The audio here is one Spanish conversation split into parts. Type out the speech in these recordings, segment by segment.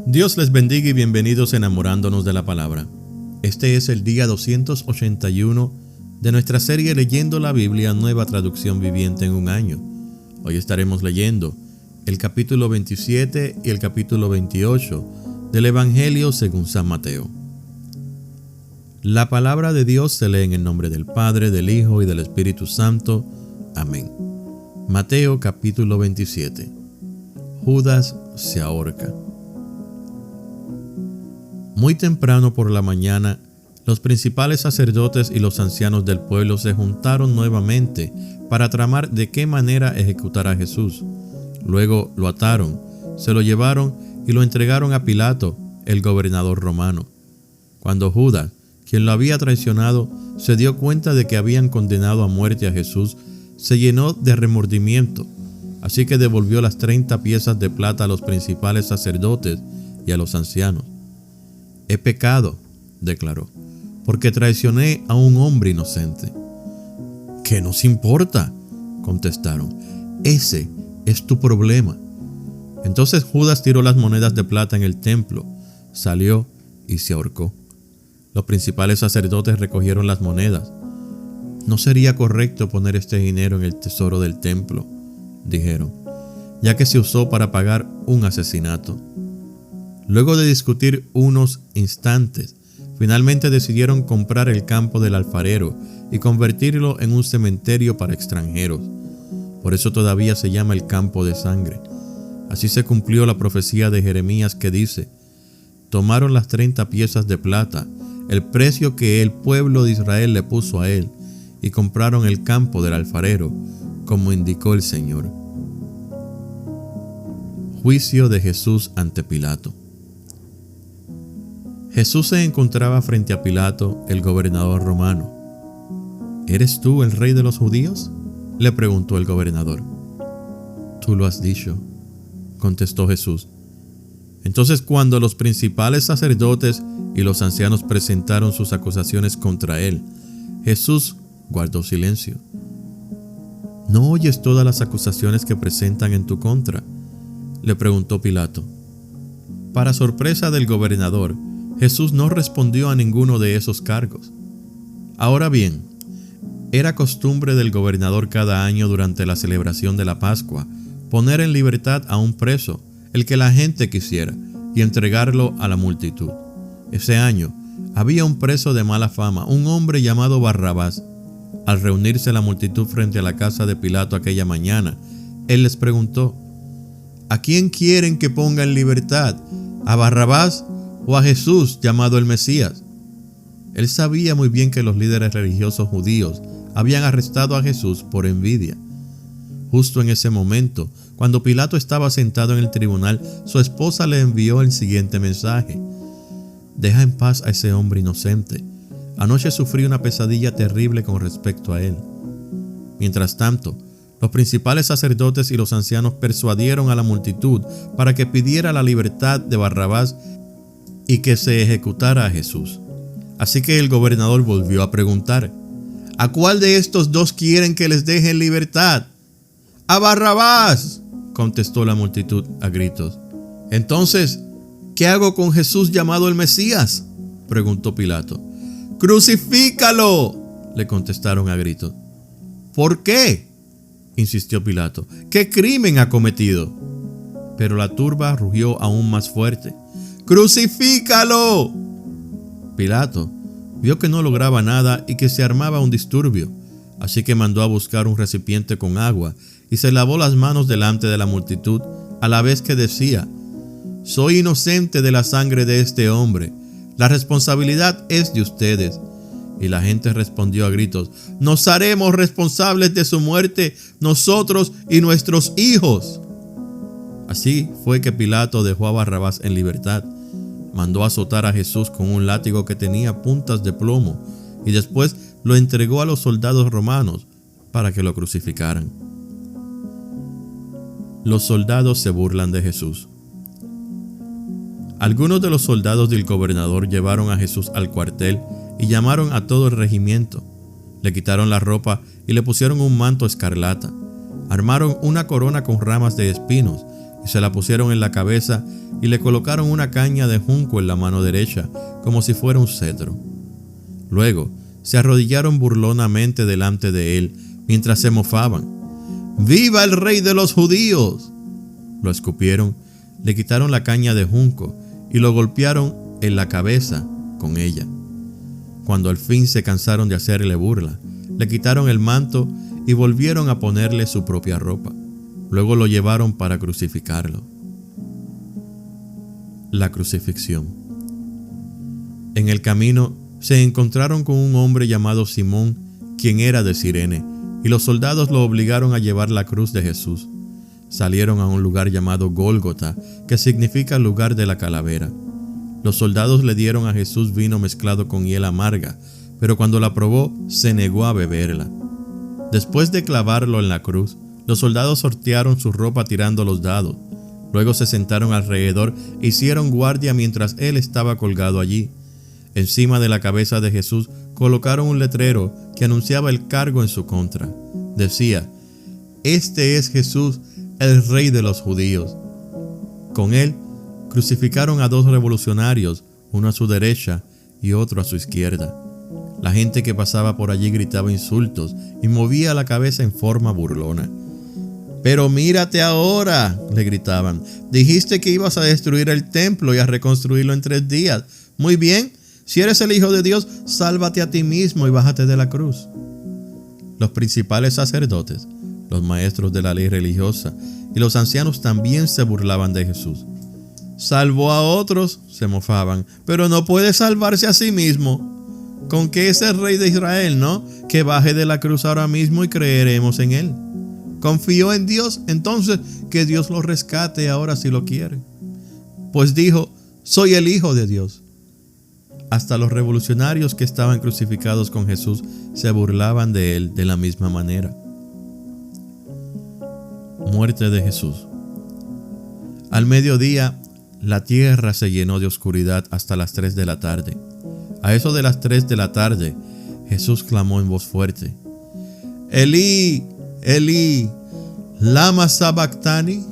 Dios les bendiga y bienvenidos enamorándonos de la palabra. Este es el día 281 de nuestra serie Leyendo la Biblia, nueva traducción viviente en un año. Hoy estaremos leyendo el capítulo 27 y el capítulo 28 del Evangelio según San Mateo. La palabra de Dios se lee en el nombre del Padre, del Hijo y del Espíritu Santo. Amén. Mateo capítulo 27. Judas se ahorca. Muy temprano por la mañana, los principales sacerdotes y los ancianos del pueblo se juntaron nuevamente para tramar de qué manera ejecutar a Jesús. Luego lo ataron, se lo llevaron y lo entregaron a Pilato, el gobernador romano. Cuando Judas, quien lo había traicionado, se dio cuenta de que habían condenado a muerte a Jesús, se llenó de remordimiento, así que devolvió las 30 piezas de plata a los principales sacerdotes y a los ancianos. «He pecado», declaró, «porque traicioné a un hombre inocente». «¿Qué nos importa?», contestaron. «Ese es tu problema». Entonces Judas tiró las monedas de plata en el templo, salió y se ahorcó. Los principales sacerdotes recogieron las monedas. «No sería correcto poner este dinero en el tesoro del templo», dijeron, «ya que se usó para pagar un asesinato». Luego de discutir unos instantes, finalmente decidieron comprar el campo del alfarero y convertirlo en un cementerio para extranjeros. Por eso todavía se llama el campo de sangre. Así se cumplió la profecía de Jeremías que dice: «Tomaron las 30 piezas de plata, el precio que el pueblo de Israel le puso a él, y compraron el campo del alfarero, como indicó el Señor». Juicio de Jesús ante Pilato. Jesús se encontraba frente a Pilato, el gobernador romano. «¿Eres tú el rey de los judíos?», le preguntó el gobernador. «Tú lo has dicho», contestó Jesús. Entonces, cuando los principales sacerdotes y los ancianos presentaron sus acusaciones contra él, Jesús guardó silencio. «¿No oyes todas las acusaciones que presentan en tu contra?», le preguntó Pilato. Para sorpresa del gobernador, Jesús no respondió a ninguno de esos cargos. Ahora bien, era costumbre del gobernador cada año durante la celebración de la Pascua poner en libertad a un preso, el que la gente quisiera, y entregarlo a la multitud. Ese año había un preso de mala fama, un hombre llamado Barrabás. Al reunirse la multitud frente a la casa de Pilato aquella mañana, él les preguntó: «¿A quién quieren que ponga en libertad? ¿A Barrabás o a Jesús, llamado el Mesías?». Él sabía muy bien que los líderes religiosos judíos habían arrestado a Jesús por envidia. Justo en ese momento, cuando Pilato estaba sentado en el tribunal, su esposa le envió el siguiente mensaje: «Deja en paz a ese hombre inocente. Anoche sufrí una pesadilla terrible con respecto a él». Mientras tanto, los principales sacerdotes y los ancianos persuadieron a la multitud para que pidiera la libertad de Barrabás y que se ejecutara a Jesús. Así que el gobernador volvió a preguntar: «¿A cuál de estos dos quieren que les deje en libertad?». «¡A Barrabás!», contestó la multitud a gritos. «Entonces, ¿qué hago con Jesús llamado el Mesías?», preguntó Pilato. «¡Crucifícalo!», le contestaron a gritos. «¿Por qué?», insistió Pilato. «¿Qué crimen ha cometido?». Pero la turba rugió aún más fuerte: «¡Crucifícalo!». Pilato vio que no lograba nada y que se armaba un disturbio, así que mandó a buscar un recipiente con agua y se lavó las manos delante de la multitud, a la vez que decía: «Soy inocente de la sangre de este hombre. La responsabilidad es de ustedes». Y la gente respondió a gritos: «Nos haremos responsables de su muerte, nosotros y nuestros hijos». Así fue que Pilato dejó a Barrabás en libertad, mandó azotar a Jesús con un látigo que tenía puntas de plomo y después lo entregó a los soldados romanos para que lo crucificaran. Los soldados se burlan de Jesús. Algunos de los soldados del gobernador llevaron a Jesús al cuartel y llamaron a todo el regimiento. Le quitaron la ropa y le pusieron un manto escarlata. Armaron una corona con ramas de espinos y se la pusieron en la cabeza y le colocaron una caña de junco en la mano derecha, como si fuera un cetro. Luego se arrodillaron burlonamente delante de él, mientras se mofaban. ¡Viva el rey de los judíos! Lo escupieron, le quitaron la caña de junco y lo golpearon en la cabeza con ella. Cuando al fin se cansaron de hacerle burla, le quitaron el manto y volvieron a ponerle su propia ropa. Luego lo llevaron para crucificarlo. La crucifixión. En el camino se encontraron con un hombre llamado Simón, quien era de Cirene, y los soldados lo obligaron a llevar la cruz de Jesús. Salieron a un lugar llamado Gólgota, que significa lugar de la calavera. Los soldados le dieron a Jesús vino mezclado con hiel amarga, pero cuando la probó, se negó a beberla. Después de clavarlo en la cruz, los soldados sortearon su ropa tirando los dados. Luego se sentaron alrededor e hicieron guardia mientras él estaba colgado allí. Encima de la cabeza de Jesús colocaron un letrero que anunciaba el cargo en su contra. Decía: «Este es Jesús, el rey de los judíos». Con él crucificaron a 2 revolucionarios, uno a su derecha y otro a su izquierda. La gente que pasaba por allí gritaba insultos y movía la cabeza en forma burlona. «Pero mírate ahora», le gritaban, «dijiste que ibas a destruir el templo y a reconstruirlo en 3 días. Muy bien, si eres el Hijo de Dios, sálvate a ti mismo y bájate de la cruz». Los principales sacerdotes, los maestros de la ley religiosa y los ancianos también se burlaban de Jesús. «Salvó a otros», se mofaban, «pero no puede salvarse a sí mismo. Con que es el rey de Israel, ¿no? Que baje de la cruz ahora mismo y creeremos en él. Confió en Dios, entonces que Dios lo rescate ahora si lo quiere. Pues dijo: soy el Hijo de Dios». Hasta los revolucionarios que estaban crucificados con Jesús se burlaban de él de la misma manera. Muerte de Jesús. Al mediodía, la tierra se llenó de oscuridad hasta las 3 de la tarde. A eso de las 3 de la tarde, Jesús clamó en voz fuerte: «Elí, Elí, lama sabactani»,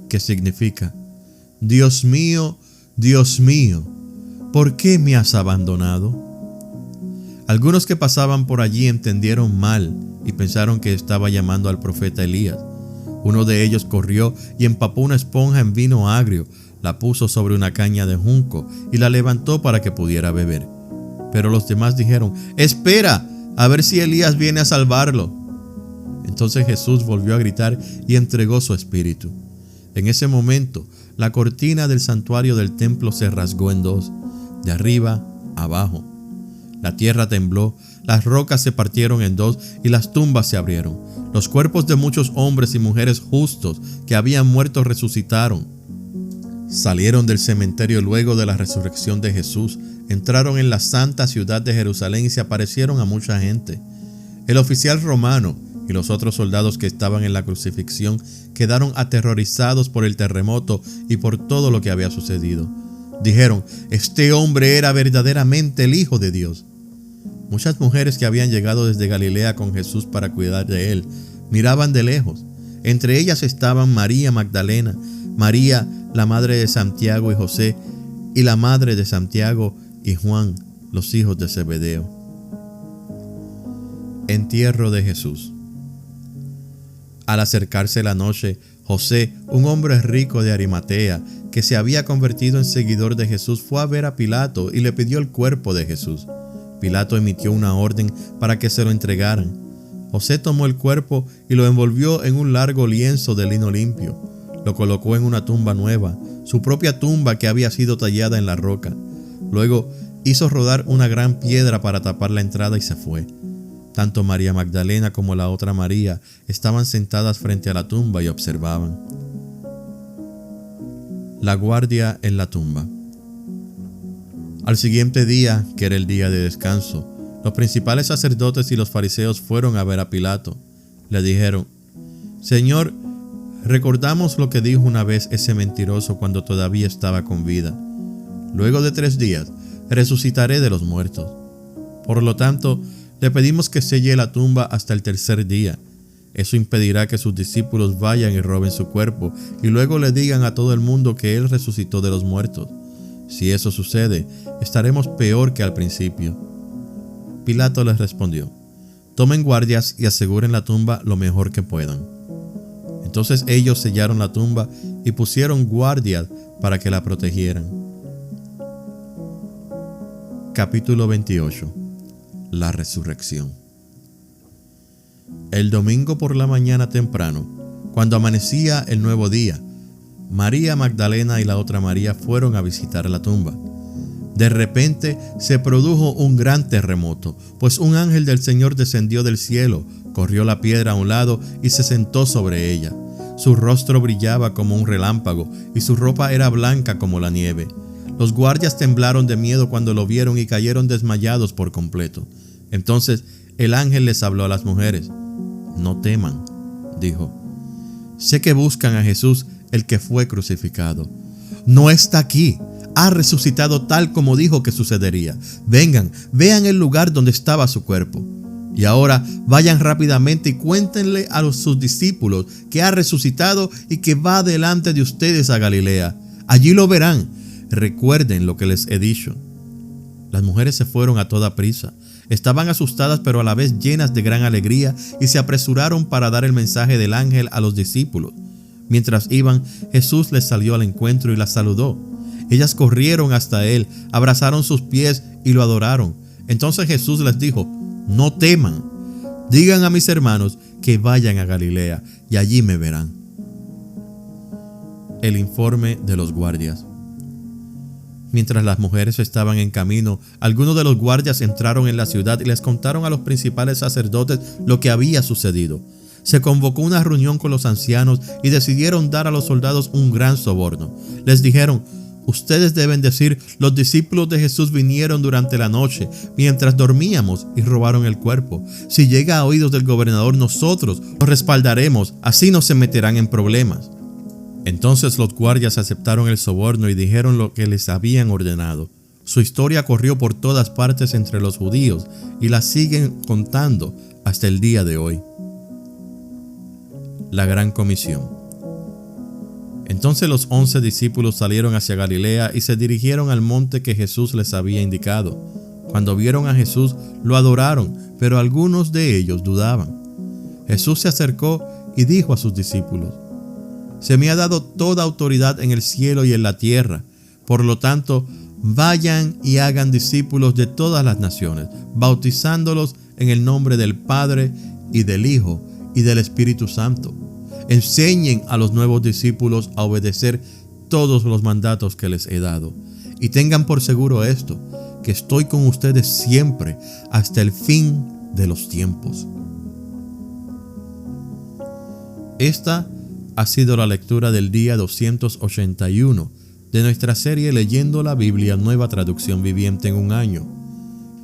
que significa: Dios mío, ¿por qué me has abandonado? Algunos que pasaban por allí entendieron mal y pensaron que estaba llamando al profeta Elías. Uno de ellos corrió y empapó una esponja en vino agrio, la puso sobre una caña de junco y la levantó para que pudiera beber. Pero los demás dijeron: «Espera, a ver si Elías viene a salvarlo». Entonces Jesús volvió a gritar y entregó su espíritu. En ese momento, la cortina del santuario del templo se rasgó en 2, de arriba a abajo. La tierra tembló, las rocas se partieron en 2 y las tumbas se abrieron. Los cuerpos de muchos hombres y mujeres justos que habían muerto resucitaron. Salieron del cementerio luego de la resurrección de Jesús, entraron en la santa ciudad de Jerusalén y se aparecieron a mucha gente. El oficial romano y los otros soldados que estaban en la crucifixión quedaron aterrorizados por el terremoto y por todo lo que había sucedido. Dijeron: «Este hombre era verdaderamente el Hijo de Dios». Muchas mujeres que habían llegado desde Galilea con Jesús para cuidar de él miraban de lejos. Entre ellas estaban María Magdalena, María, la madre de Santiago y José, y la madre de Santiago y Juan, los hijos de Zebedeo. Entierro de Jesús. Al acercarse la noche, José, un hombre rico de Arimatea, que se había convertido en seguidor de Jesús, fue a ver a Pilato y le pidió el cuerpo de Jesús. Pilato emitió una orden para que se lo entregaran. José tomó el cuerpo y lo envolvió en un largo lienzo de lino limpio. Lo colocó en una tumba nueva, su propia tumba que había sido tallada en la roca. Luego hizo rodar una gran piedra para tapar la entrada y se fue. Tanto María Magdalena como la otra María estaban sentadas frente a la tumba y observaban. La guardia en la tumba. Al siguiente día, que era el día de descanso, los principales sacerdotes y los fariseos fueron a ver a Pilato. Le dijeron: «Señor, recordamos lo que dijo una vez ese mentiroso cuando todavía estaba con vida. Luego de 3 días resucitaré de los muertos. Por lo tanto, le pedimos que selle la tumba hasta el 3er día. Eso impedirá que sus discípulos vayan y roben su cuerpo y luego le digan a todo el mundo que Él resucitó de los muertos. Si eso sucede, estaremos peor que al principio. Pilato les respondió: tomen guardias y aseguren la tumba lo mejor que puedan. Entonces ellos sellaron la tumba y pusieron guardias para que la protegieran. Capítulo 28. La resurrección. El domingo por la mañana temprano, cuando amanecía el nuevo día, María Magdalena y la otra María fueron a visitar la tumba. De repente se produjo un gran terremoto, pues un ángel del Señor descendió del cielo, corrió la piedra a un lado y se sentó sobre ella. Su rostro brillaba como un relámpago y su ropa era blanca como la nieve. Los guardias temblaron de miedo cuando lo vieron y cayeron desmayados por completo. Entonces el ángel les habló a las mujeres. No teman, dijo. Sé que buscan a Jesús, el que fue crucificado. No está aquí. Ha resucitado tal como dijo que sucedería. Vengan, vean el lugar donde estaba su cuerpo. Y ahora vayan rápidamente y cuéntenle a sus discípulos que ha resucitado y que va delante de ustedes a Galilea. Allí lo verán. Recuerden lo que les he dicho. Las mujeres se fueron a toda prisa. Estaban asustadas pero a la vez llenas de gran alegría y se apresuraron para dar el mensaje del ángel a los discípulos. Mientras iban, Jesús les salió al encuentro y las saludó. Ellas corrieron hasta él, abrazaron sus pies y lo adoraron. Entonces Jesús les dijo: no teman, digan a mis hermanos que vayan a Galilea y allí me verán. El informe de los guardias. Mientras las mujeres estaban en camino, algunos de los guardias entraron en la ciudad y les contaron a los principales sacerdotes lo que había sucedido. Se convocó una reunión con los ancianos y decidieron dar a los soldados un gran soborno. Les dijeron: ustedes deben decir, los discípulos de Jesús vinieron durante la noche, mientras dormíamos, y robaron el cuerpo. Si llega a oídos del gobernador, nosotros los respaldaremos, así no se meterán en problemas. Entonces los guardias aceptaron el soborno y dijeron lo que les habían ordenado. Su historia corrió por todas partes entre los judíos y la siguen contando hasta el día de hoy. La gran comisión. Entonces los 11 discípulos salieron hacia Galilea y se dirigieron al monte que Jesús les había indicado. Cuando vieron a Jesús, lo adoraron, pero algunos de ellos dudaban. Jesús se acercó y dijo a sus discípulos: se me ha dado toda autoridad en el cielo y en la tierra. Por lo tanto, vayan y hagan discípulos de todas las naciones, bautizándolos en el nombre del Padre y del Hijo y del Espíritu Santo. Enseñen a los nuevos discípulos a obedecer todos los mandatos que les he dado. Y tengan por seguro esto, que estoy con ustedes siempre hasta el fin de los tiempos. Esta ha sido la lectura del día 281 de nuestra serie Leyendo la Biblia, Nueva Traducción Viviente en un año.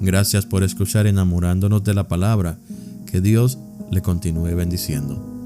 Gracias por escuchar Enamorándonos de la Palabra. Que Dios le continúe bendiciendo.